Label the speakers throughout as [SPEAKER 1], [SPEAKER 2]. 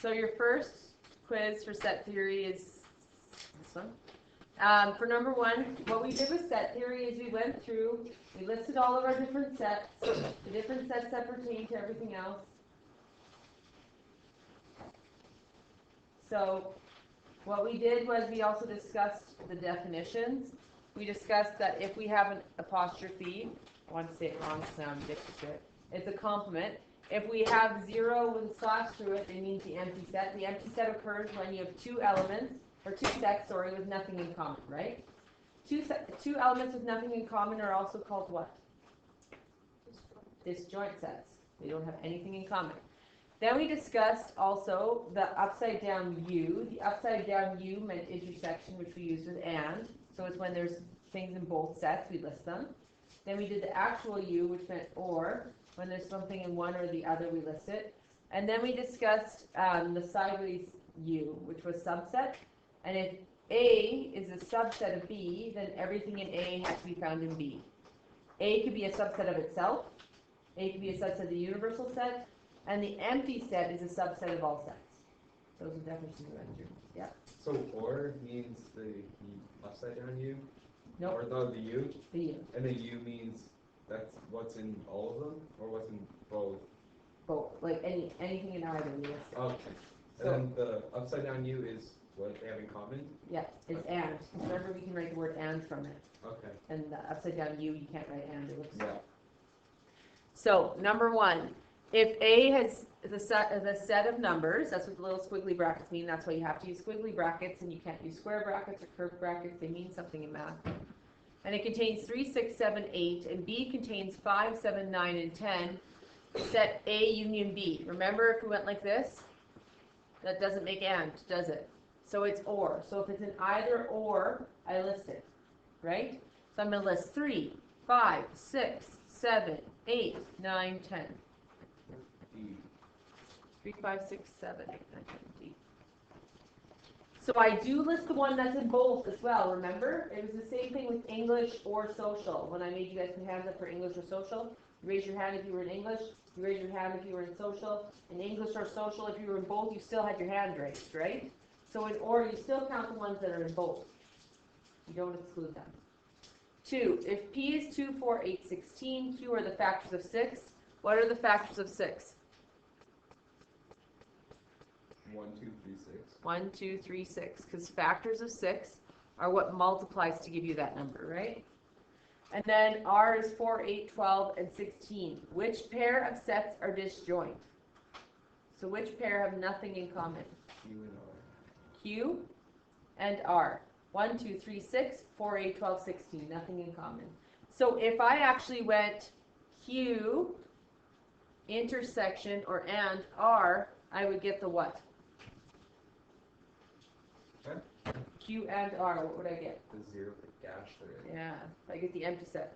[SPEAKER 1] So your first quiz for set theory is this one. For number one, what we did with set theory is we went through, we listed all of our different sets, the different sets that pertain to everything else. So what we did was we also discussed the definitions. We discussed that if we have an apostrophe, I want to say it wrong, so now I'm addicted to it. It's a complement. If we have 0 with a slash through it, it means the empty set. The empty set occurs when you have two elements, or two sets, sorry, with nothing in common, right? Two elements with nothing in common are also called what? Disjoint sets. They don't have anything in common. Then we discussed also the upside down U. The upside down U meant intersection, which we use with and. So it's when there's things in both sets, we list them. Then we did the actual U, which meant or. When there's something in one or the other, we list it. And then we discussed the sideways U, which was subset. And if A is a subset of B, then everything in A has to be found in B. A could be a subset of itself. A could be a subset of the universal set. And the empty set is a subset of all sets. Those are definitions we went through. Yeah.
[SPEAKER 2] So or means the upside down U?
[SPEAKER 1] Nope.
[SPEAKER 2] Or the U?
[SPEAKER 1] The U.
[SPEAKER 2] And the U means that's what's in all of them? Or what's in both?
[SPEAKER 1] Both. Like anything in either we list it.
[SPEAKER 2] Okay.
[SPEAKER 1] So,
[SPEAKER 2] and then the upside down U is what they have in common?
[SPEAKER 1] Yeah, it's and. Remember, we can write the word and from it.
[SPEAKER 2] Okay.
[SPEAKER 1] And the upside down U, you can't write and. It looks
[SPEAKER 2] Yeah.
[SPEAKER 1] So, number one, if A has the set of numbers, that's what the little squiggly brackets mean. That's why you have to use squiggly brackets, and you can't use square brackets or curved brackets. They mean something in math. And it contains 3, 6, 7, 8, and B contains 5, 7, 9, and 10. Set A union B. Remember, if we went like this, that doesn't make and, does it? So it's or. So if it's an either or, I list it, right? So I'm going to list 3, 5, 6, 7, 8, 9, 10.
[SPEAKER 2] D.
[SPEAKER 1] 3, 5, 6, 7, 8, 9, 10, D. So I do list the one that's in both as well, remember? It was the same thing with English or social. When I made you guys put hands up for English or social, you raise your hand if you were in English, you raise your hand if you were in social. In English or social, if you were in both, you still had your hand raised, right? So in or, you still count the ones that are in both. You don't exclude them. 2, if P is 2, 4, 8, 16, Q are the factors of 6. What are the factors of 6?
[SPEAKER 2] 1, 2, 3, 6.
[SPEAKER 1] 1, 2, 3, 6. Because factors of 6 are what multiplies to give you that number, right? And then R is 4, 8, 12, and 16. Which pair of sets are disjoint? So which pair have nothing in common?
[SPEAKER 2] Q and R.
[SPEAKER 1] Q and R. 1, 2, 3, 6, 4, 8, 12, 16. Nothing in common. So if I actually went Q intersection or and R, I would get the what?
[SPEAKER 2] Huh?
[SPEAKER 1] Q and R, what would I get?
[SPEAKER 2] The 0 dash there.
[SPEAKER 1] Yeah, I get the empty set.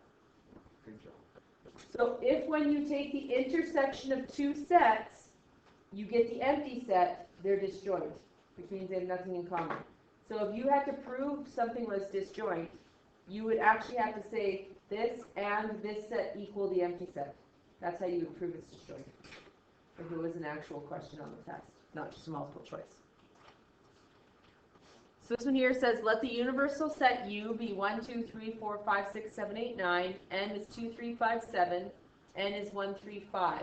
[SPEAKER 2] Good job.
[SPEAKER 1] So if when you take the intersection of two sets, you get the empty set, they're disjoint, which means they have nothing in common. So if you had to prove something was disjoint, you would actually have to say this and this set equal the empty set. That's how you would prove it's disjoint. If it was an actual question on the test, not just a multiple choice. So this one here says, let the universal set U be 1, 2, 3, 4, 5, 6, 7, 8, 9. N is 2, 3, 5, 7. N is 1, 3, 5.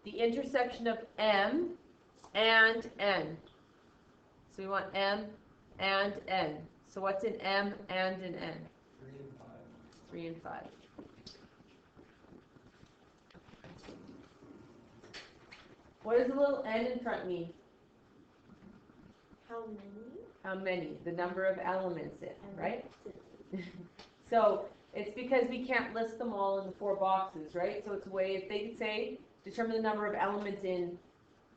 [SPEAKER 1] The intersection of M and N. So we want M and N. So what's in M and in N?
[SPEAKER 2] 3 and 5.
[SPEAKER 1] 3 and 5. What does the little N in front mean?
[SPEAKER 3] How many?
[SPEAKER 1] How many? The number of elements in, right? So it's because we can't list them all in the 4 boxes, right? So it's a way, if they could say, determine the number of elements in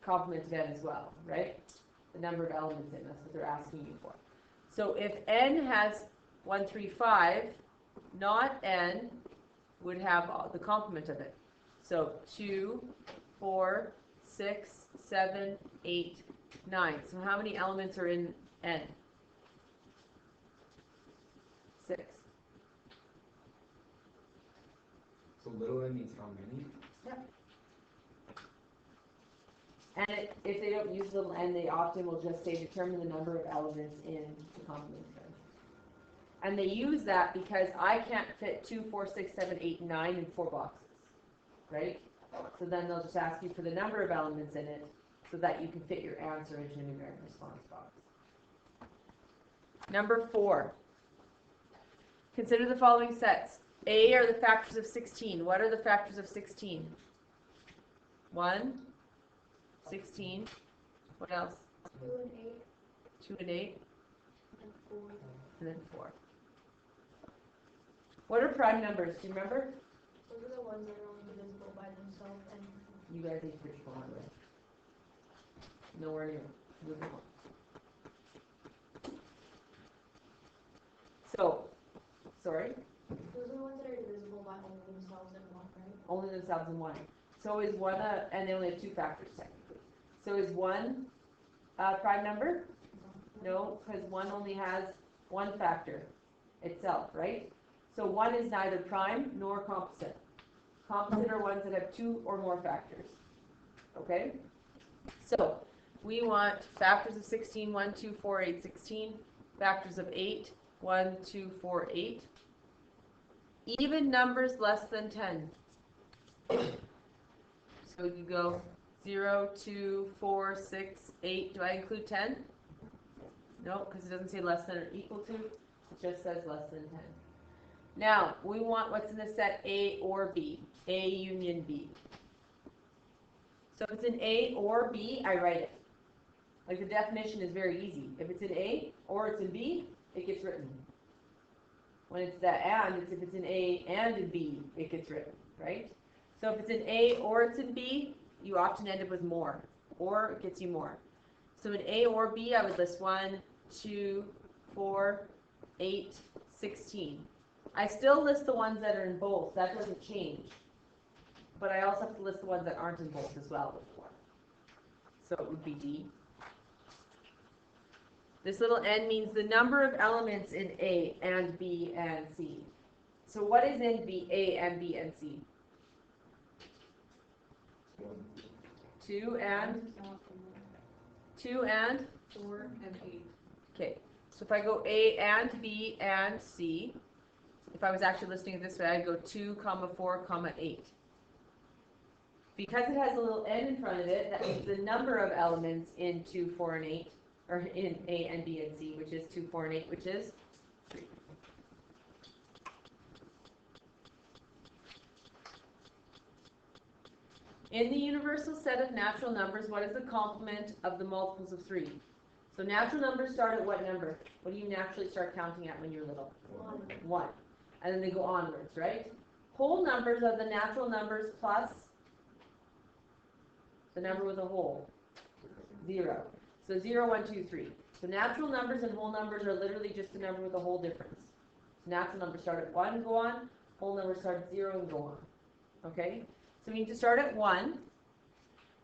[SPEAKER 1] complement of N as well, right? The number of elements in, that's what they're asking you for. So if N has 1, 3, 5, not N would have the complement of it. So 2, 4, 6, 7, 8, 9. So how many elements are in N? 6.
[SPEAKER 2] So little n means how many?
[SPEAKER 1] Yep. And if they don't use little n, they often will just say determine the number of elements in the complement term. And they use that because I can't fit 2, 4, 6, 7, 8, 9 in 4 boxes, right? So then they'll just ask you for the number of elements in it so that you can fit your answer into a numeric response box. Number 4. Consider the following sets. A are the factors of 16. What are the factors of 16? 1, 16. What else?
[SPEAKER 3] 2 and 8.
[SPEAKER 1] 2 and 8.
[SPEAKER 3] And 4.
[SPEAKER 1] And then 4. What are prime numbers? Do you remember?
[SPEAKER 3] Those are the ones that are only divisible by themselves and
[SPEAKER 1] You guys need to put your phone away. Nowhere near. Moving on. So, sorry?
[SPEAKER 3] those are the ones that are divisible by only themselves and 1, right?
[SPEAKER 1] Only themselves in 1. So is 1 and they only have 2 factors technically. So is 1 a prime number? No, because 1 only has 1 factor itself, right? So 1 is neither prime nor composite. Composite are ones that have 2 or more factors. Okay? So we want factors of 16, 1, 2, 4, 8, 16. Factors of 8, 1, 2, 4, 8. Even numbers less than 10. So you go 0, 2, 4, 6, 8. Do I include 10? No, because it doesn't say less than or equal to. It just says less than 10. Now, we want what's in the set A or B. A union B. So if it's in A or B, I write it. Like the definition is very easy. If it's in A or it's in B, it gets written. When it's that and, it's if it's in A and in B, it gets written, right? So if it's in A or it's in B, you often end up with more, or it gets you more. So in A or B, I would list 1, 2, 4, 8, 16. I still list the ones that are in both. That doesn't change. But I also have to list the ones that aren't in both as well. So it would be D. This little n means the number of elements in A and B and C. So what is in B, A and B and C? 2 and 2 and
[SPEAKER 3] 4 and 8.
[SPEAKER 1] okay. So if I go A and B and C, if I was actually listing it this way, I'd go 2, 4, 8. Because it has a little n in front of it, that means the number of elements in 2, 4, and 8, or in A and B and C, which is 2, 4, and 8, which is 3. In the universal set of natural numbers, what is the complement of the multiples of 3? So natural numbers start at what number? What do you naturally start counting at when you're little? 1. And then they go onwards, right? Whole numbers are the natural numbers plus the number with a whole. 0. So 0, 1, 2, 3. So natural numbers and whole numbers are literally just the number with a whole difference. Natural numbers start at 1 and go on. Whole numbers start at 0 and go on. Okay? So we need to start at 1.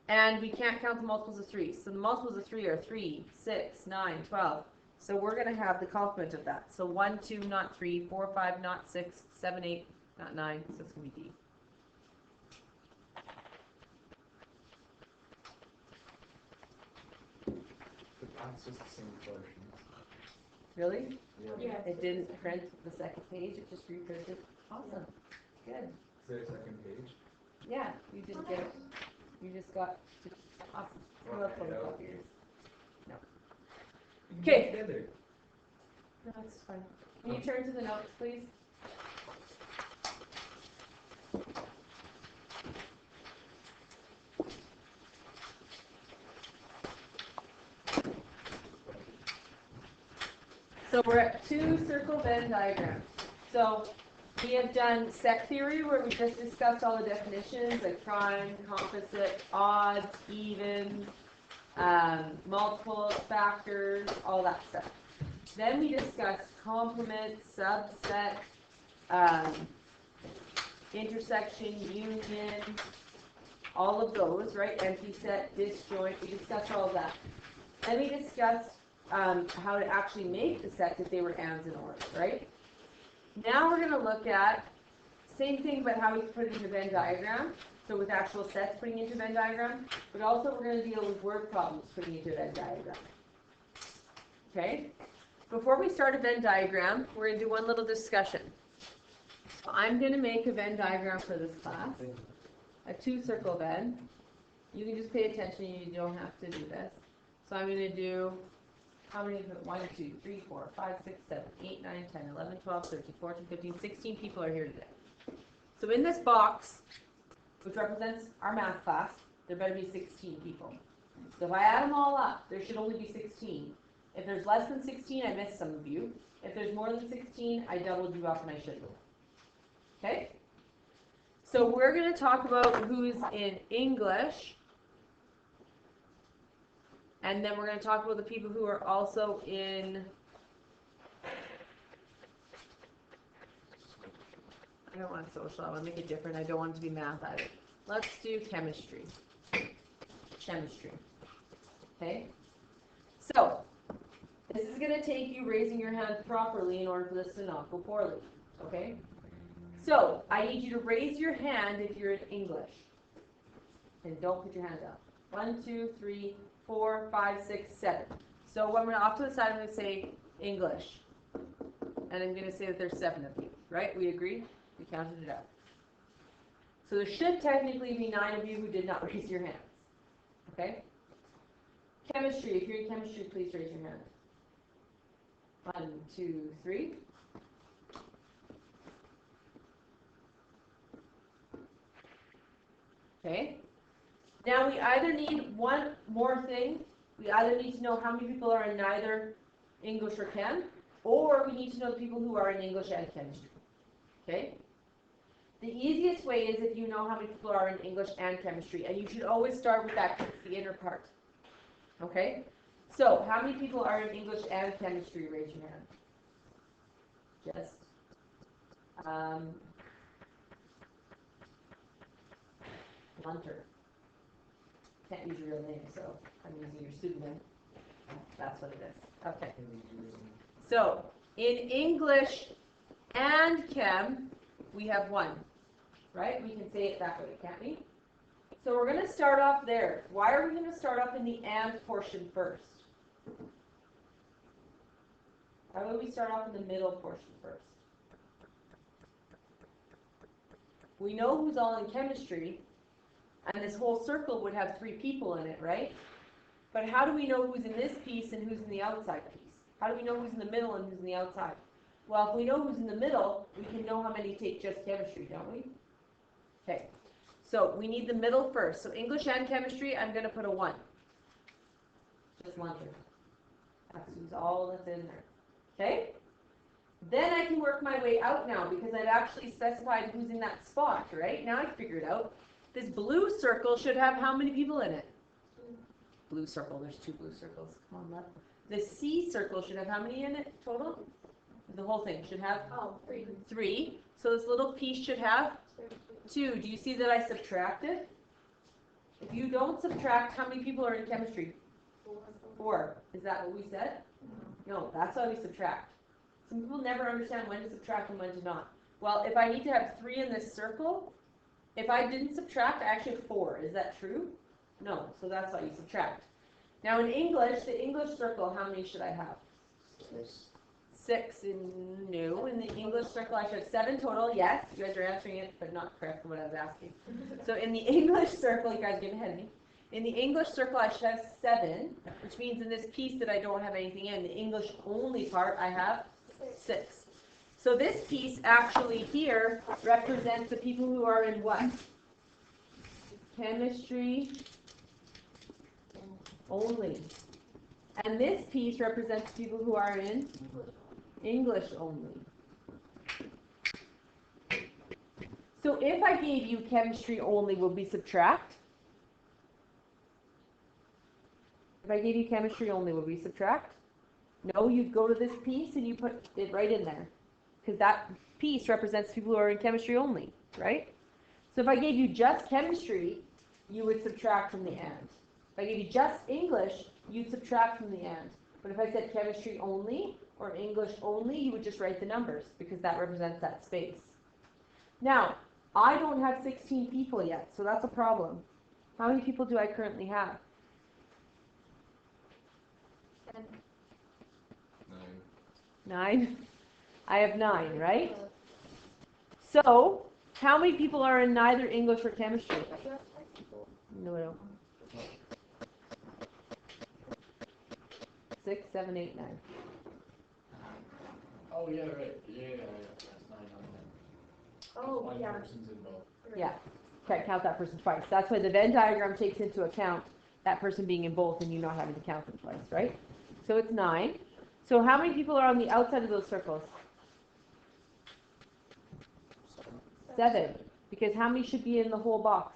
[SPEAKER 1] And we can't count the multiples of 3. So the multiples of 3 are 3, 6, 9, 12. So we're going to have the complement of that. So 1, 2, not 3, 4, 5, not 6, 7, 8, not 9. So it's going to be D.
[SPEAKER 2] It's just the same portion.
[SPEAKER 1] Really?
[SPEAKER 2] Yeah.
[SPEAKER 1] It didn't print the second page. It just reprinted. Awesome. Good.
[SPEAKER 2] Is there a second page?
[SPEAKER 1] Yeah, you didn't get it. You just got awesome. I love photocopiers. No. Okay.
[SPEAKER 2] Together.
[SPEAKER 1] No, it's fine. Can you turn to the notes, please? So we're at 2 circle Venn diagrams. So we have done set theory where we just discussed all the definitions like prime, composite, odds, even, multiples, factors, all that stuff. Then we discussed complement, subset, intersection, union, all of those, right? Empty set, disjoint, we discussed all of that. Then we discussed how to actually make the sets if they were ands and ors, right? Now we're going to look at same thing, but how we put it in the Venn diagram. so with actual sets putting into a Venn diagram, but also we're going to deal with word problems putting into a Venn diagram. Okay? Before we start a Venn diagram, we're going to do one little discussion. So I'm going to make a Venn diagram for this class, a 2-circle Venn. You can just pay attention, you don't have to do this. So I'm going to do, how many is it? 1, 2, 3, 4, 5, 6, 7, 8, 9, 10, 11, 12, 13, 14, 15, 16 people are here today. So in this box, which represents our math class, there better be 16 people. So if I add them all up, there should only be 16. If there's less than 16, I missed some of you. If there's more than 16, I doubled you up and I shouldn't. Okay? So we're going to talk about who's in English. And then we're going to talk about the people who are also in, I don't want social, I want to make it different. I don't want it to be math either. Let's do chemistry. Chemistry. Okay? So, this is going to take you raising your hand properly in order for this to not go poorly. Okay? So, I need you to raise your hand if you're in English. And don't put your hand up. 1, 2, 3, 4, 5, 6, 7. So when we're off to the side, I'm going to say English. And I'm going to say that there's 7 of you. Right? We agree? We counted it out. So there should technically be 9 of you who did not raise your hands. Okay? Chemistry. If you're in chemistry, please raise your hand. 1, 2, 3. Okay? Now we either need one more thing. We either need to know how many people are in neither English or Chem, or we need to know the people who are in English and chemistry. Okay? The easiest way is if you know how many people are in English and chemistry, and you should always start with that, the inner part. Okay? So, how many people are in English and chemistry? Raise your hand. Just, Lunter. Can't use your real name, so I'm using your pseudonym. That's what it is. Okay. So, in English and Chem, we have 1. Right? We can say it that way, can't we? So we're going to start off there. Why are we going to start off in the and portion first? Why would we start off in the middle portion first? We know who's all in chemistry, and this whole circle would have 3 people in it, right? But how do we know who's in this piece and who's in the outside piece? How do we know who's in the middle and who's in the outside? Well, if we know who's in the middle, we can know how many take just chemistry, don't we? Okay, so we need the middle first. So English and chemistry, I'm going to put a 1. Just Lunter. That's who's all that's in there. Okay? Then I can work my way out now because I've actually specified who's in that spot, right? Now I figured out. This blue circle should have how many people in it? Blue circle, there's 2 blue circles. Come on, Lepp. The C circle should have how many in it total? The whole thing should have
[SPEAKER 3] 3.
[SPEAKER 1] 3. So this little piece should have 2. Do you see that I subtracted? If you don't subtract, how many people are in chemistry? 4. Is that what we said? No, that's why we subtract. Some people never understand when to subtract and when to not. Well, if I need to have 3 in this circle, if I didn't subtract, I actually have 4. Is that true? No, so that's why you subtract. Now in English, the English circle, how many should I have? 6 in new. In the English circle, I should have 7 total. Yes, you guys are answering it, but not correct for what I was asking. So in the English circle, you guys get ahead of me. In the English circle, I should have 7, which means in this piece that I don't have anything in, the English only part, I have 6. So this piece actually here represents the people who are in what? Chemistry only. And this piece represents people who are in English only. So if I gave you chemistry only, would we subtract? If I gave you chemistry only, would we subtract? No, you'd go to this piece and you put it right in there. Because that piece represents people who are in chemistry only, right? So if I gave you just chemistry, you would subtract from the and. If I gave you just English, you'd subtract from the and. But if I said chemistry only or English only, you would just write the numbers because that represents that space. Now, I don't have 16 people yet, so that's a problem. How many people do I currently have?
[SPEAKER 3] 10.
[SPEAKER 2] 9.
[SPEAKER 1] 9? I have 9, right? So, how many people are in neither English or chemistry? No, I don't. 6, 7, 8, 9.
[SPEAKER 4] Oh, yeah, right. Yeah. That's 9 on 10.
[SPEAKER 3] Oh,
[SPEAKER 4] One
[SPEAKER 3] yeah.
[SPEAKER 4] person's involved.
[SPEAKER 1] Yeah, can't count that person twice. That's why the Venn diagram takes into account that person being in both and you not having to count them twice, right? So it's 9. So how many people are on the outside of those circles? 7. Because how many should be in the whole box?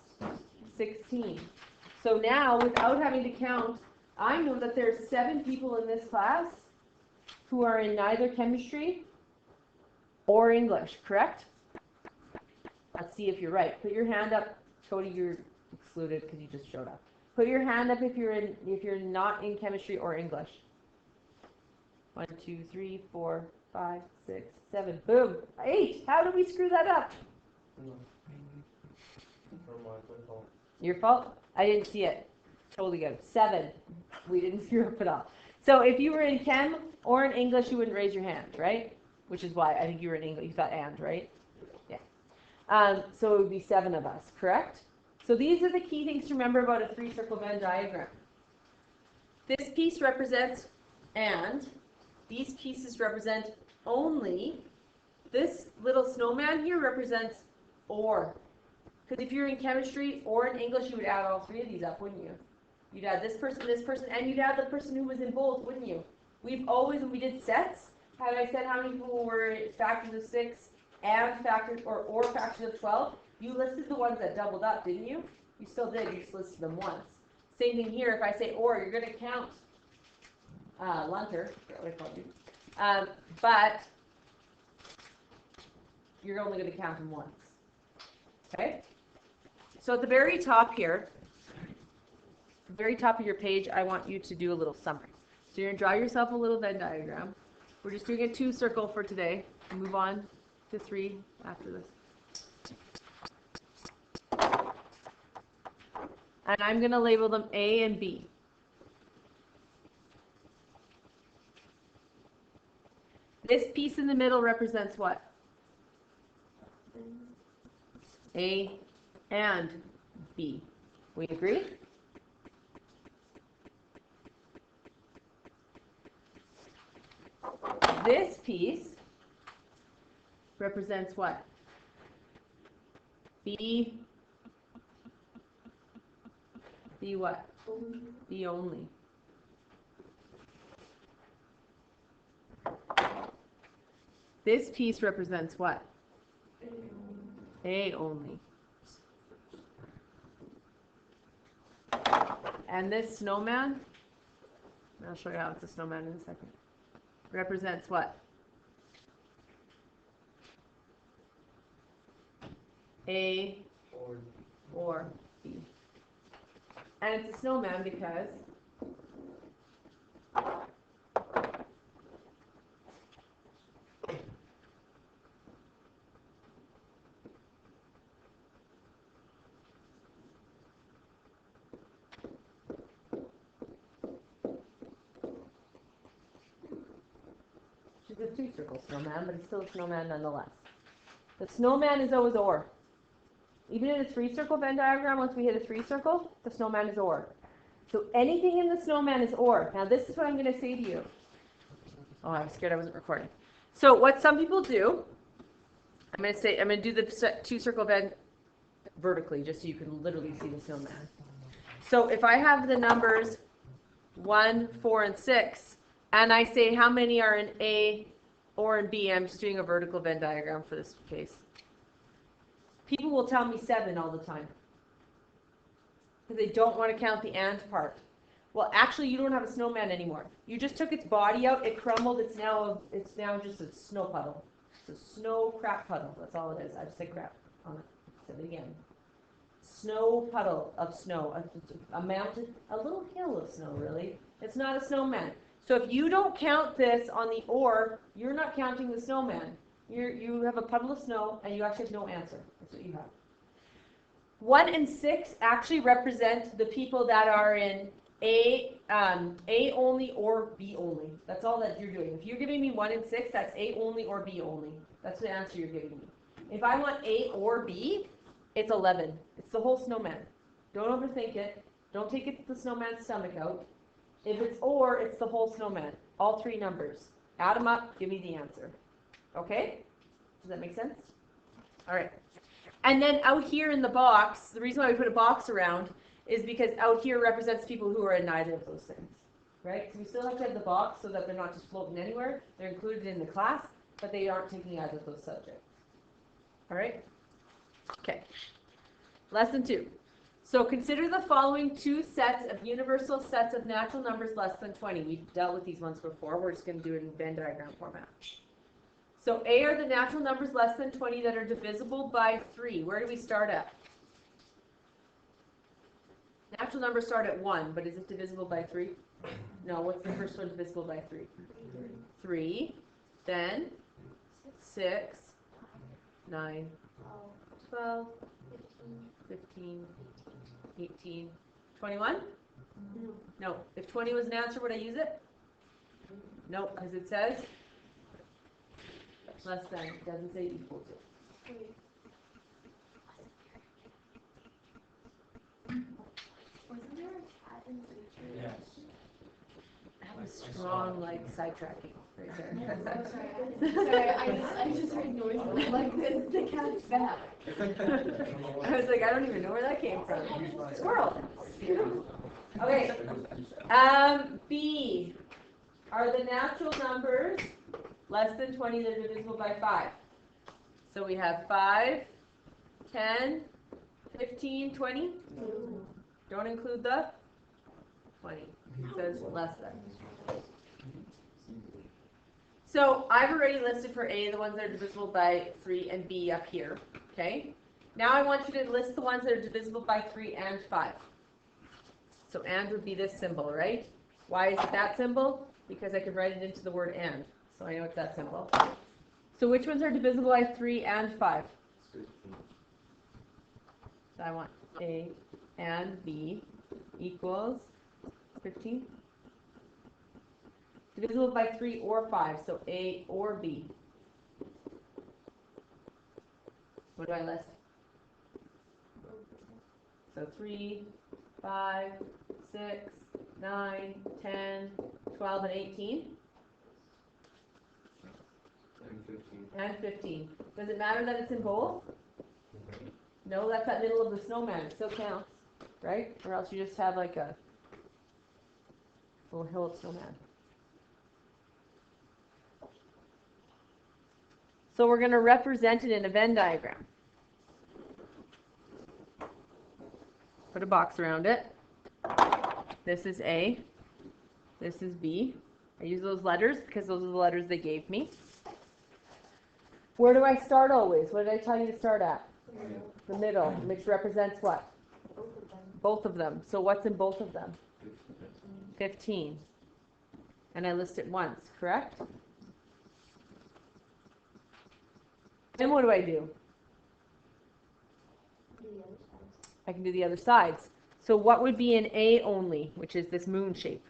[SPEAKER 1] 16. So now, without having to count, I know that there's 7 people in this class who are in neither chemistry or English, correct? Let's see if you're right. Put your hand up. Cody, you're excluded because you just showed up. Put your hand up if you're not in chemistry or English. 1, 2, 3, 4, 5, 6, 7. Boom. 8. How did we screw that up? Your fault? I didn't see it. Totally good. 7. We didn't screw up at all. So if you were in chem or in English, you wouldn't raise your hand, right? Which is why I think you were in English. You thought and, right? Yeah. So it would be 7 of us, correct? So these are the key things to remember about a 3-circle Venn diagram. This piece represents and. These pieces represent only. This little snowman here represents or. Because if you're in chemistry or in English, you would add all 3 of these up, wouldn't you? You'd add this person, and you'd add the person who was in both, wouldn't you? We've always, when we did sets, had I said how many people were factors of 6 and factors, or factors of 12, you listed the ones that doubled up, didn't you? You still did, you just listed them once. Same thing here, if I say or, you're going to count Lunter, that's what I called you, but you're only going to count them once. Okay? So at the very top here, the very top of your page, I want you to do a little summary. So you're going to draw yourself a little Venn diagram. We're just doing a 2-circle for today. Move on to 3 after this. And I'm going to label them A and B. This piece in the middle represents what? A and B. We agree? This piece represents what? B. B what? B only. This piece represents what? A only. And this snowman, I'll show you how it's a snowman in a second, represents what? A or B. And it's a snowman because she's a 2-circle snowman, but it's still a snowman nonetheless. The snowman is always or. Even in a 3-circle Venn diagram, once we hit a 3-circle, the snowman is or. So anything in the snowman is or. Now this is what I'm going to say to you. Oh, I was scared I wasn't recording. So what some people do, I'm going to do the 2-circle Venn vertically, just so you can literally see the snowman. So if I have the numbers 1, 4, and 6, and I say how many are in A or in B, I'm just doing a vertical Venn diagram for this case. People will tell me 7 all the time because they don't want to count the and part. Well, actually, you don't have a snowman anymore. You just took its body out, it crumbled, it's now just a snow puddle. It's a snow crap puddle. That's all it is. I just said crap on it. Say it again. Snow puddle of snow, a mountain, a little hill of snow, really. It's not a snowman. So if you don't count this on the or, you're not counting the snowman. You have a puddle of snow, and you actually have no answer. That's what you have. 1 and 6 actually represent the people that are in A only or B only. That's all that you're doing. If you're giving me 1 and 6, that's A only or B only. That's the answer you're giving me. If I want A or B, it's 11. It's the whole snowman. Don't overthink it. Don't take the snowman's stomach out. If it's or, it's the whole snowman. All 3 numbers. Add them up, give me the answer. Okay? Does that make sense? All right. And then out here in the box, the reason why we put a box around is because out here represents people who are in neither of those things. Right? So we still have to have the box so that they're not just floating anywhere. They're included in the class, but they aren't taking either of those subjects. All right? Okay. Lesson 2. So consider the following 2 sets of universal sets of natural numbers less than 20. We've dealt with these ones before. We're just going to do it in Venn diagram format. So A are the natural numbers less than 20 that are divisible by 3. Where do we start at? Natural numbers start at 1, but is it divisible by 3? No, what's the first one divisible by 3? 3. Then 6, 9, 12, 15, 18, 21? No. If 20 was an answer, would I use it? No, because it says less than. It doesn't say equal to.
[SPEAKER 3] Wasn't there a cat in the picture?
[SPEAKER 4] Yes.
[SPEAKER 1] That was strong, like, sidetracking right there.
[SPEAKER 3] Sorry, I just heard noises like this. The cat's back.
[SPEAKER 1] I was like, I don't even know where that came from. Squirrel. Okay. B are the natural numbers less than 20 that are divisible by 5. So we have 5, 10, 15, 20. Don't include the 20. It says less than. So I've already listed for A the ones that are divisible by 3 and B up here. Okay? Now I want you to list the ones that are divisible by 3 and 5. So and would be this symbol, right? Why is it that symbol? Because I could write it into the word and. So I know it's that symbol. So which ones are divisible by 3 and 5? So I want A and B equals 15. Divisible by 3 or 5, so A or B. What do I list? So 3, 5, 6, 9, 10, 12, and 18. And 15. Does it matter that it's in both? No, that's that middle of the snowman. It still counts, right? Or else you just have like a little hill of snowman. So we're going to represent it in a Venn diagram. Put a box around it. This is A. This is B. I use those letters because those are the letters they gave me. Where do I start always? What did I tell you to start at? The middle, which represents what? Both of them. So what's in both of them? 15. And I list it once, correct? Then what do I do? I can do the other sides. So what would be an A only, which is this moon shape?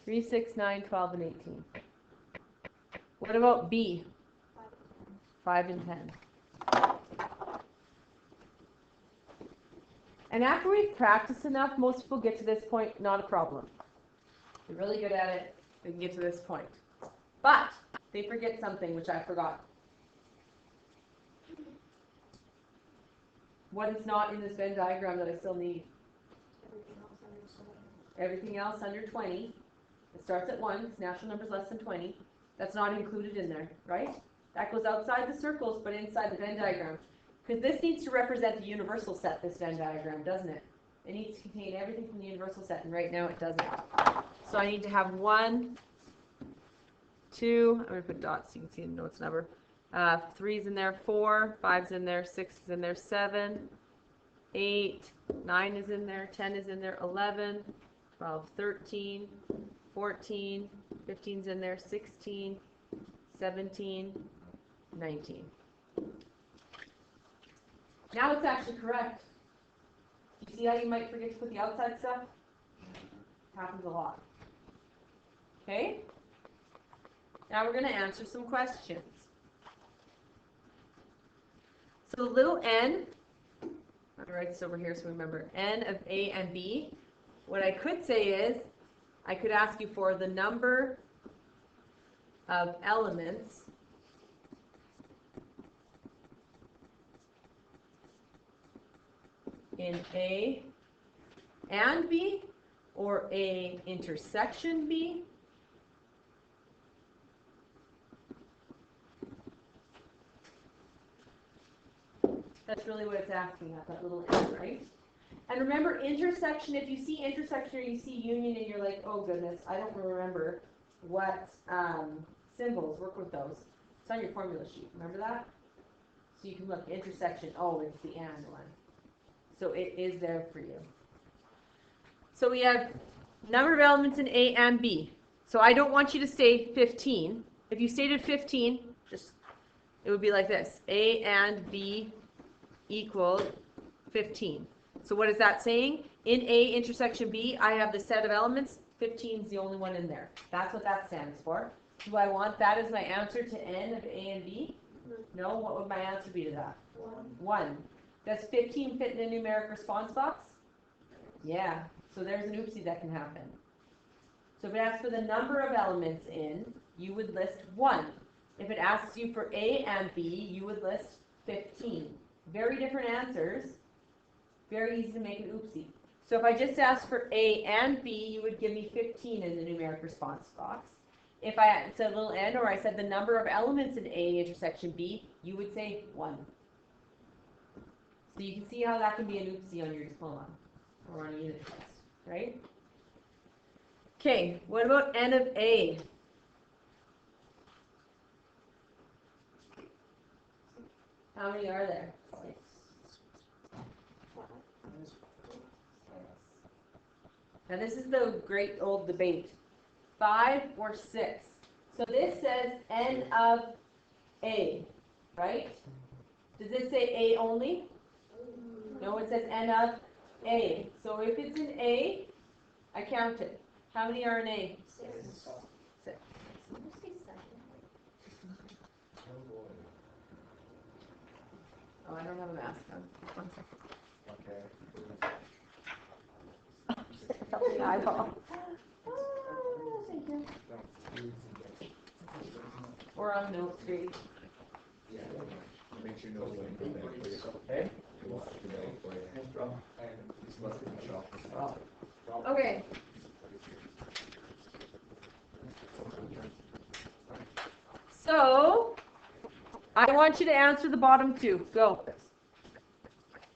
[SPEAKER 1] 3, 6, 9, 12, and 18. What about B? 5 and 10. And after we've practiced enough, most people get to this point, not a problem. They're really good at it, they can get to this point. But they forget something, which I forgot. What is not in this Venn diagram that I still need? Everything else under 20. It starts at 1, it's natural numbers less than 20. That's not included in there, right? That goes outside the circles, but inside the Venn diagram. Because this needs to represent the universal set, this Venn diagram, doesn't it? It needs to contain everything from the universal set, and right now it doesn't. So I need to have 1, 2, I'm going to put dots so you can see the notes number. 3's in there, 4, 5's in there, 6 is in there, 7, 8, 9 is in there, 10 is in there, 11, 12, 13, 14, 15's in there, 16, 17, 19. Now it's actually correct. You see how you might forget to put the outside stuff? Happens a lot. Okay? Now we're going to answer some questions. So the little n, I'll write this over here so remember, n of A and B. What I could say is, I could ask you for the number of elements in A and B, or A intersection B. That's really what it's asking at, that little n, right? And remember, intersection, if you see intersection or you see union and you're like, oh goodness, I don't remember what symbols, work with those. It's on your formula sheet, remember that? So you can look, intersection, oh, it's the and one. So it is there for you. So we have number of elements in A and B. So I don't want you to say 15. If you stated 15, just it would be like this. A and B equals 15. So what is that saying? In A intersection B, I have the set of elements. 15 is the only one in there. That's what that stands for. Do I want that as my answer to n of A and B? No. What would my answer be to that? 1. Does 15 fit in a numeric response box? Yeah. So there's an oopsie that can happen. So if it asks for the number of elements in, you would list 1. If it asks you for A and B, you would list 15. Very different answers. Very easy to make an oopsie. So if I just asked for A and B, you would give me 15 in the numeric response box. If I said little n, or I said the number of elements in A intersection B, you would say 1. So you can see how that can be an oopsie on your diploma or on a unit test, right? Okay, what about n of A? How many are there? Now this is the great old debate. 5 or 6. So this says n of A, right? Does this say A only? No, it says n of A. So if it's in A, I count it. How many are in A?
[SPEAKER 3] 6.
[SPEAKER 1] 6.
[SPEAKER 3] Did you say 7?
[SPEAKER 1] Oh, I don't have a mask on. 1 second.
[SPEAKER 2] Okay.
[SPEAKER 1] Help me eyeball. Oh, thank you. Or on Note Street.
[SPEAKER 2] Yeah. Make sure you know
[SPEAKER 4] Okay.
[SPEAKER 1] Okay. So, I want you to answer the bottom 2. Go.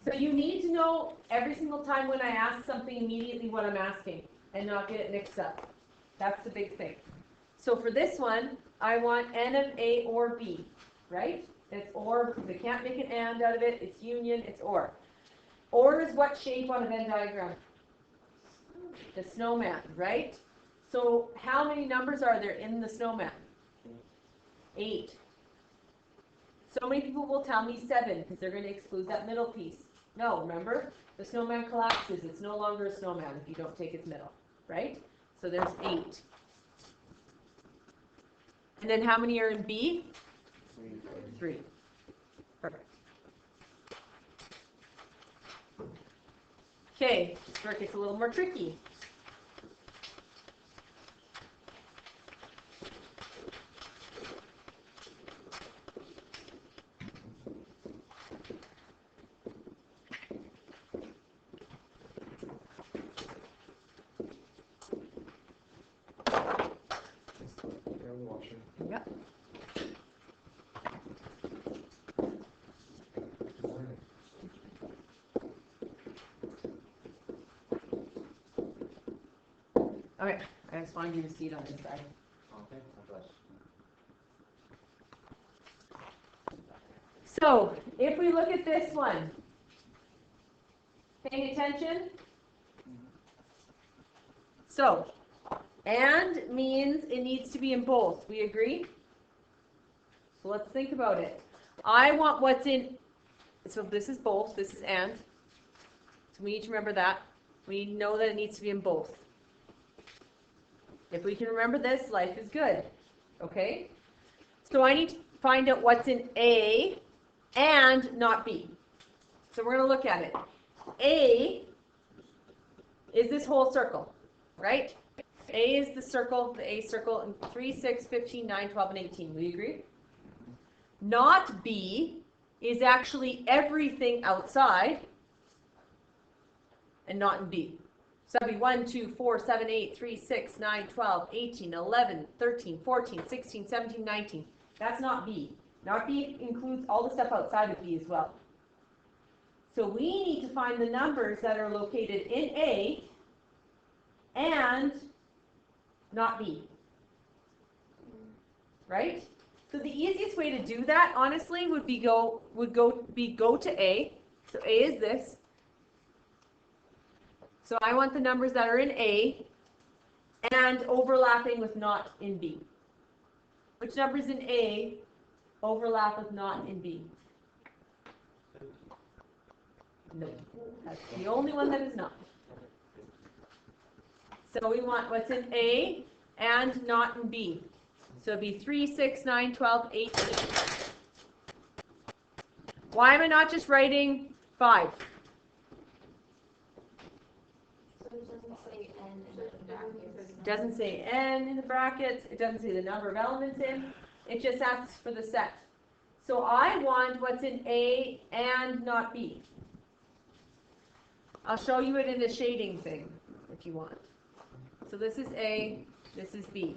[SPEAKER 1] So you need to know every single time when I ask something immediately what I'm asking and not get it mixed up. That's the big thing. So for this one, I want n of A or B, right? It's or because I can't make an and out of it. It's union, it's or. Or is what shape on a Venn diagram? The snowman, right? So how many numbers are there in the snowman? 8. So many people will tell me 7 because they're going to exclude that middle piece. No, remember? The snowman collapses. It's no longer a snowman if you don't take its middle, right? So there's 8. And then how many are in B? 3. Perfect. Okay, this work gets a little more tricky. Yep. Okay, I just wanted you to see it on this side.
[SPEAKER 4] Okay.
[SPEAKER 1] So, if we look at this one, paying attention? So, And means it needs to be in both. We agree? So let's think about it. I want what's in, so this is both, this is and. So we need to remember that. We know that it needs to be in both. If we can remember this, life is good. Okay? So I need to find out what's in A and not B. So we're going to look at it. A is this whole circle, right? A is the circle, the A circle, and 3, 6, 15, 9, 12, and 18. We agree? Not B is actually everything outside and not in B. So that'd be 1, 2, 4, 7, 8, 3, 6, 9, 12, 18, 11, 13, 14, 16, 17, 19. That's not B. Not B includes all the stuff outside of B as well. So we need to find the numbers that are located in A and not B. Right? So the easiest way to do that, honestly, would be go to A. So A is this. So I want the numbers that are in A and overlapping with not in B. Which numbers in A overlap with not in B? No, that's the only one that is not. So we want what's in A and not in B. So it'd be 3, 6, 9, 12, 18. Why am I not just writing 5? It doesn't say n in the brackets. It doesn't say the number of elements in. It just asks for the set. So I want what's in A and not B. I'll show you it in a shading thing if you want. So this is A, this is B.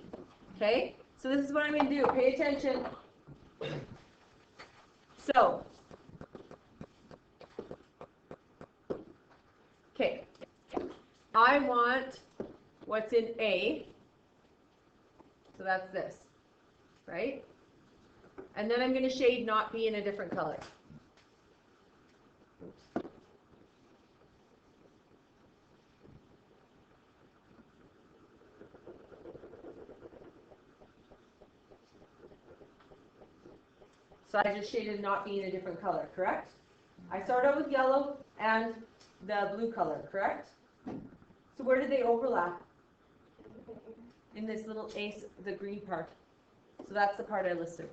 [SPEAKER 1] Okay? So this is what I'm going to do. Pay attention. So, okay. I want what's in A. So that's this. Right? And then I'm going to shade not B in a different color. Oops. So I just shaded not B in a different color, correct? I start out with yellow and the blue color, correct? So where did they overlap? In this little ace, the green part. So that's the part I listed.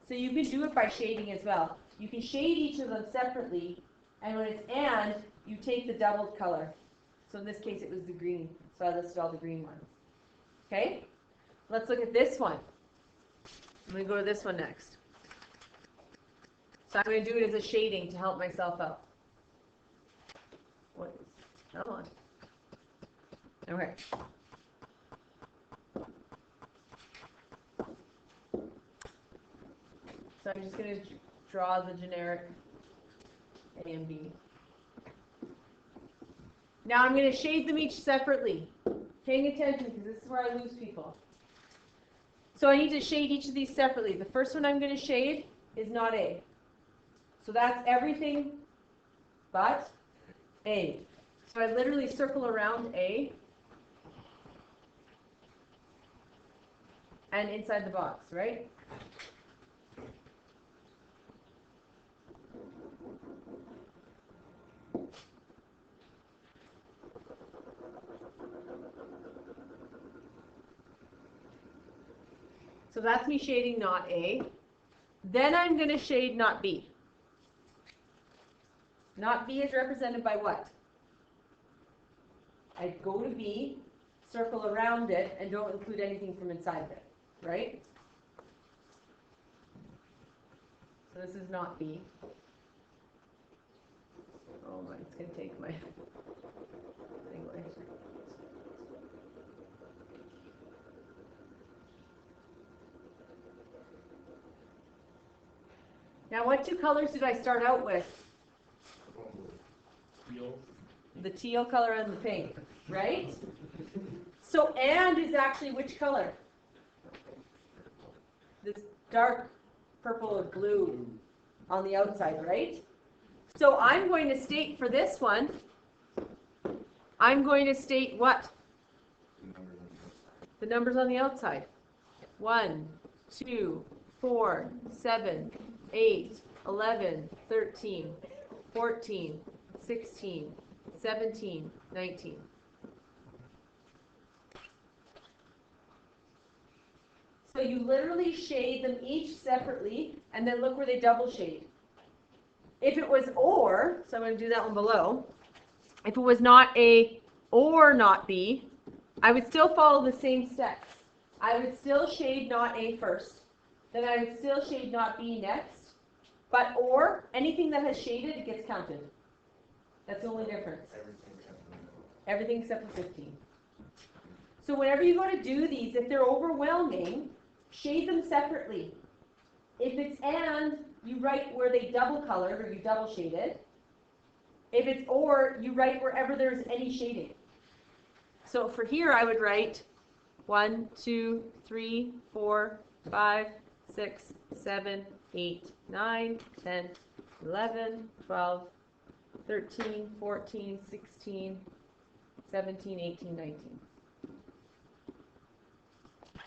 [SPEAKER 1] So you can do it by shading as well. You can shade each of them separately, and when it's and, you take the doubled color. So in this case, it was the green. So I listed all the green ones. Okay? Let's look at this one. I'm going to go to this one next. So I'm going to do it as a shading to help myself out. What? Come on. Okay. So I'm just going to draw the generic A and B. Now I'm going to shade them each separately. Paying attention because this is where I lose people. So I need to shade each of these separately. The first one I'm going to shade is not A. So that's everything but A. So I literally circle around A and inside the box, right? So that's me shading not A. Then I'm going to shade not B. Not B is represented by what? I go to B, circle around it, and don't include anything from inside of it, right? So this is not B. Oh my, it's going to take my thing away. Now what two colors did I start out with?
[SPEAKER 4] Teal.
[SPEAKER 1] The teal color and the pink, right? So and is actually which color? This dark purple or blue on the outside, right? So I'm going to state for this one, I'm going to state what?
[SPEAKER 2] The numbers
[SPEAKER 1] the numbers on the outside. 1, 2, 4, 7, 8, 11, 13, 14, 16, 17, 19. So you literally shade them each separately, and then look where they double shade. If it was or, so I'm going to do that one below. If it was not A or not B, I would still follow the same steps. I would still shade not A first. Then I would still shade not B next. But or, anything that has shaded, it gets counted. That's the only difference. Everything except for 15. So whenever you go to do these, if they're overwhelming, shade them separately. If it's and, you write where they double colored or you double shaded. If it's or, you write wherever there's any shading. So for here, I would write 1, 2, 3, 4, 5, 6, 7, 8, 9, 10, 11, 12, 13, 14, 16, 17, 18, 19.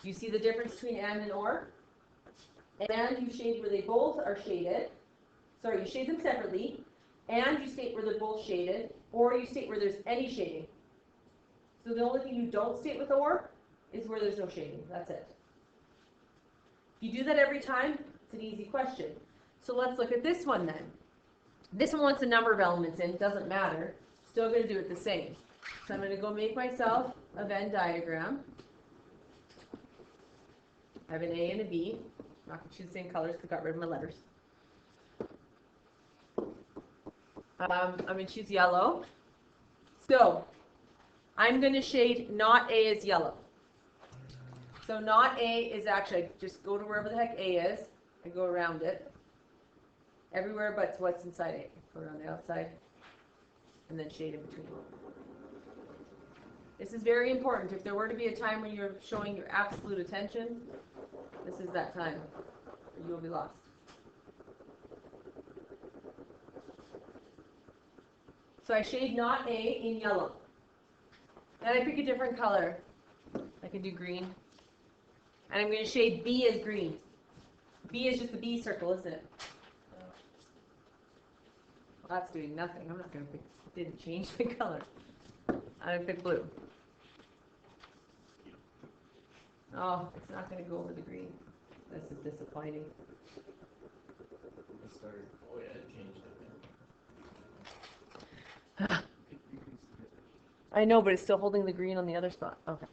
[SPEAKER 1] Do you see the difference between and or? And you shade where they both are shaded. Sorry, you shade them separately. And you state where they're both shaded. Or you state where there's any shading. So the only thing you don't state with or is where there's no shading. That's it. If you do that every time, it's an easy question. So let's look at this one then. This one wants a number of elements in. Doesn't matter. Still going to do it the same. So I'm going to go make myself a Venn diagram. I have an A and a B. I'm not going to choose the same colors because I got rid of my letters. I'm going to choose yellow. So I'm going to shade not A as yellow. So not A is actually, just go to wherever the heck A is and go around it. Everywhere but what's inside A. Go around the outside and then shade in between. This is very important. If there were to be a time when you're showing your absolute attention, this is that time. Or you will be lost. So I shade not A in yellow. Then I pick a different color. I can do green. And I'm going to shade B as green. B is just the B circle, isn't it? Well, that's doing nothing. I'm not going to pick, didn't change the color. I'm going to pick blue. Oh, it's not going to go over the green. This is disappointing.
[SPEAKER 4] Oh yeah, it changed it.
[SPEAKER 1] I know, but it's still holding the green on the other spot. Okay.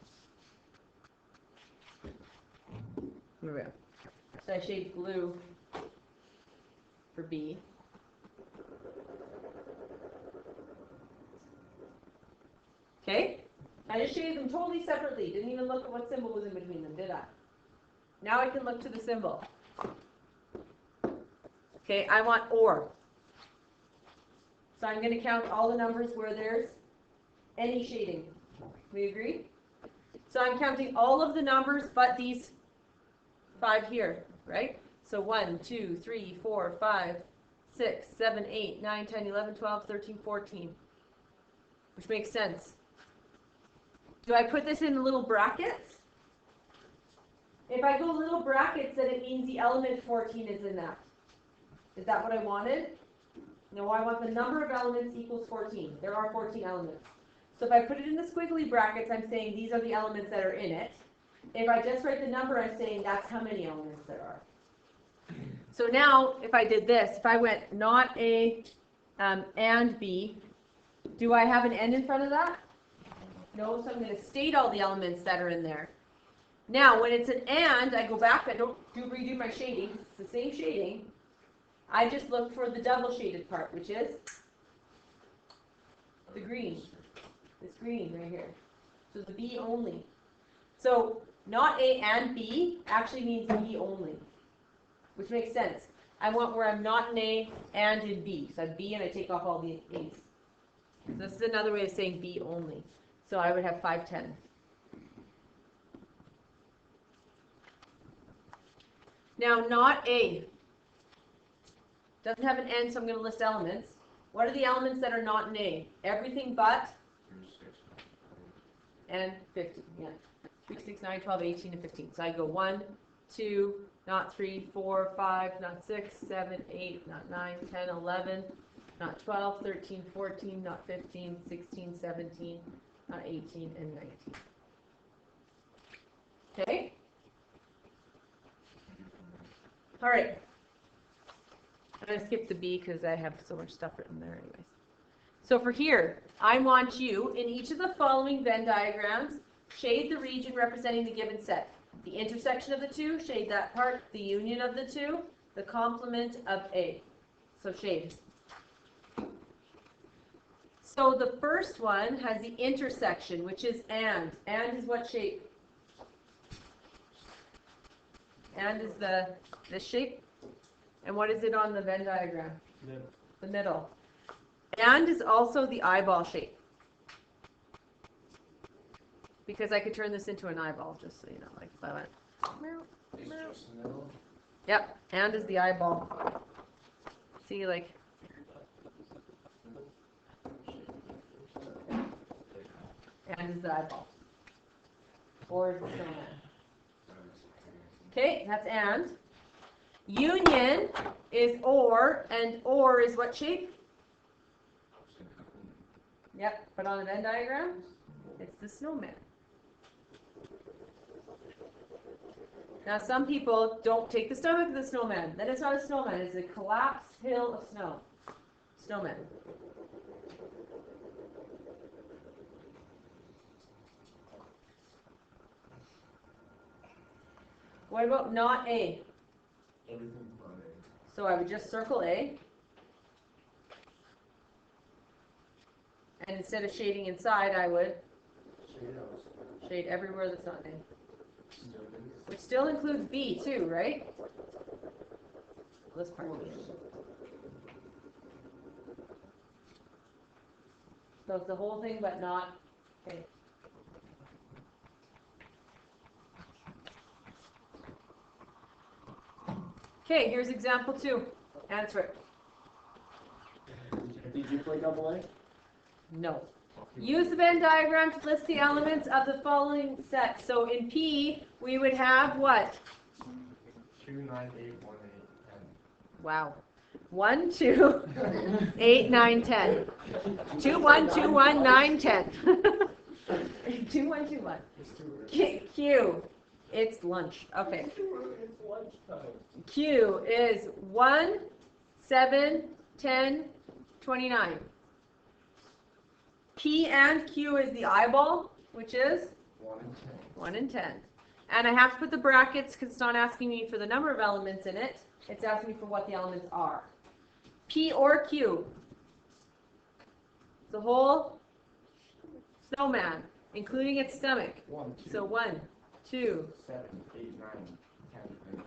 [SPEAKER 1] Here we go. So I shade blue for B. Okay? I just shaded them totally separately. Didn't even look at what symbol was in between them, did I? Now I can look to the symbol. Okay, I want or. So I'm going to count all the numbers where there's any shading. We agree? So I'm counting all of the numbers but these 5 here, right? So 1, 2, 3, 4, 5, 6, 7, 8, 9, 10, 11, 12, 13, 14. Which makes sense. Do I put this in little brackets? If I go little brackets, then it means the element 14 is in that. Is that what I wanted? No, I want the number of elements equals 14. There are 14 elements. So if I put it in the squiggly brackets, I'm saying these are the elements that are in it. If I just write the number, I'm saying that's how many elements there are. So now, if I did this, if I went not A and B, do I have an N in front of that? No, so I'm going to state all the elements that are in there. Now, when it's an and, I go back, I don't redo my shading, it's the same shading. I just look for the double shaded part, which is the green. This green right here. So the B only. So not A and B actually means B only, which makes sense. I want where I'm not in A and in B. So I have B and I take off all the A's. So this is another way of saying B only. So I would have 5, 10. Now not A. Doesn't have an N, so I'm going to list elements. What are the elements that are not in A? Everything but and 50. Yeah. 3, 6, 9, 12, 18, and 15. So I go 1, 2, not 3, 4, 5, not 6, 7, 8, not 9, 10, 11, not 12, 13, 14, not 15, 16, 17, not 18, and 19. Okay? All right. I'm going to skip the B because I have so much stuff written there anyways. So for here, I want you, in each of the following Venn diagrams, shade the region representing the given set. The intersection of the two, shade that part. The union of the two, the complement of A. So shade. So the first one has the intersection, which is and. And is what shape? And is this shape. And what is it on the Venn diagram?
[SPEAKER 4] Middle.
[SPEAKER 1] The middle. And is also the eyeball shape. Because I could turn this into an eyeball, just so you know. Like if I went.
[SPEAKER 4] It's just middle.
[SPEAKER 1] Yep. And is the eyeball. See, like. And is the eyeball. Or is the snowman. Okay, that's and. Union is or, and or is what shape? Yep, but on a Venn diagram, it's the snowman. Now some people don't take the stomach of the snowman. Then it's not a snowman, it's a collapsed hill of snow. Snowman. What about not A?
[SPEAKER 2] Everything but A.
[SPEAKER 1] So I would just circle A. And instead of shading inside, I would shade everywhere that's not A. Which still includes B too, right? This part. So it's the whole thing, but not A. Okay, here's example 2. Answer it.
[SPEAKER 5] Did you play double A?
[SPEAKER 1] No. Use the Venn diagram to list the elements of the following set. So in P, we would have what?
[SPEAKER 4] 2, 9, 8, 1, 8, 10.
[SPEAKER 1] Wow. 1, 2, 8, 9, 10. 2, 1, 2, 1, 9, 10. 2, 1, 2, 1. Q. It's lunch. Okay.
[SPEAKER 5] It's lunchtime.
[SPEAKER 1] Q is 1, 7, 10, 29. P and Q is the eyeball, which is
[SPEAKER 4] 1 and 10.
[SPEAKER 1] 1 and 10. And I have to put the brackets because it's not asking me for the number of elements in it. It's asking me for what the elements are. P or Q. The whole snowman, including its stomach.
[SPEAKER 4] 1, 2,
[SPEAKER 1] So 1, 2.
[SPEAKER 4] 7, 8, 9, 10.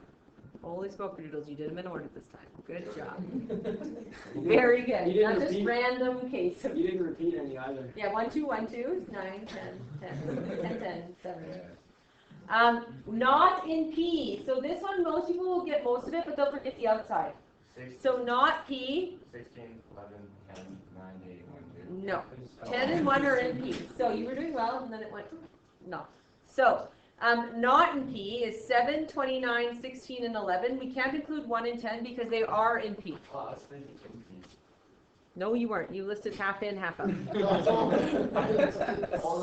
[SPEAKER 1] Holy smoke doodles, you did them in order this time. Good job. Very good.
[SPEAKER 5] You didn't
[SPEAKER 1] Not just
[SPEAKER 5] repeat-
[SPEAKER 1] random case.
[SPEAKER 5] You didn't repeat any either.
[SPEAKER 1] Yeah, 1, 2, 1, 2, 9, 10, 10, 10, 10, 7. Not in P. So this one, most people will get most of it, but they'll forget the outside.
[SPEAKER 4] 16,
[SPEAKER 1] So not P.
[SPEAKER 4] 16, 11, 10, 9, 8, 1, 2.
[SPEAKER 1] No. 10 and 1 are in P. So you were doing well, and then it went no. So not in P is 7, 29, 16, and 11. We can't include 1 and 10 because they are in P.
[SPEAKER 4] Oh, I was thinking in
[SPEAKER 1] No, you weren't. You listed half in, half out.
[SPEAKER 4] P.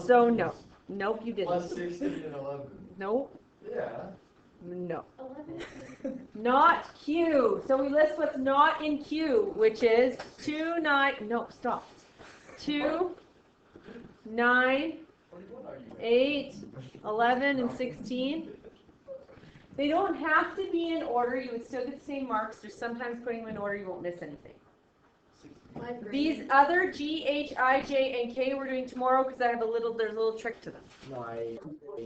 [SPEAKER 1] So no. Nope, you didn't.
[SPEAKER 4] Plus 16 and 11.
[SPEAKER 1] Nope.
[SPEAKER 4] Yeah.
[SPEAKER 1] No.
[SPEAKER 3] 11.
[SPEAKER 1] Not Q. So we list what's not in Q, which is 2, 9. No, stop. 2, 9, 8, 11, and 16. They don't have to be in order. You would still get the same marks. Just sometimes putting them in order, you won't miss anything. These other G, H, I, J, and K we're doing tomorrow because there's a little trick to them.
[SPEAKER 5] No,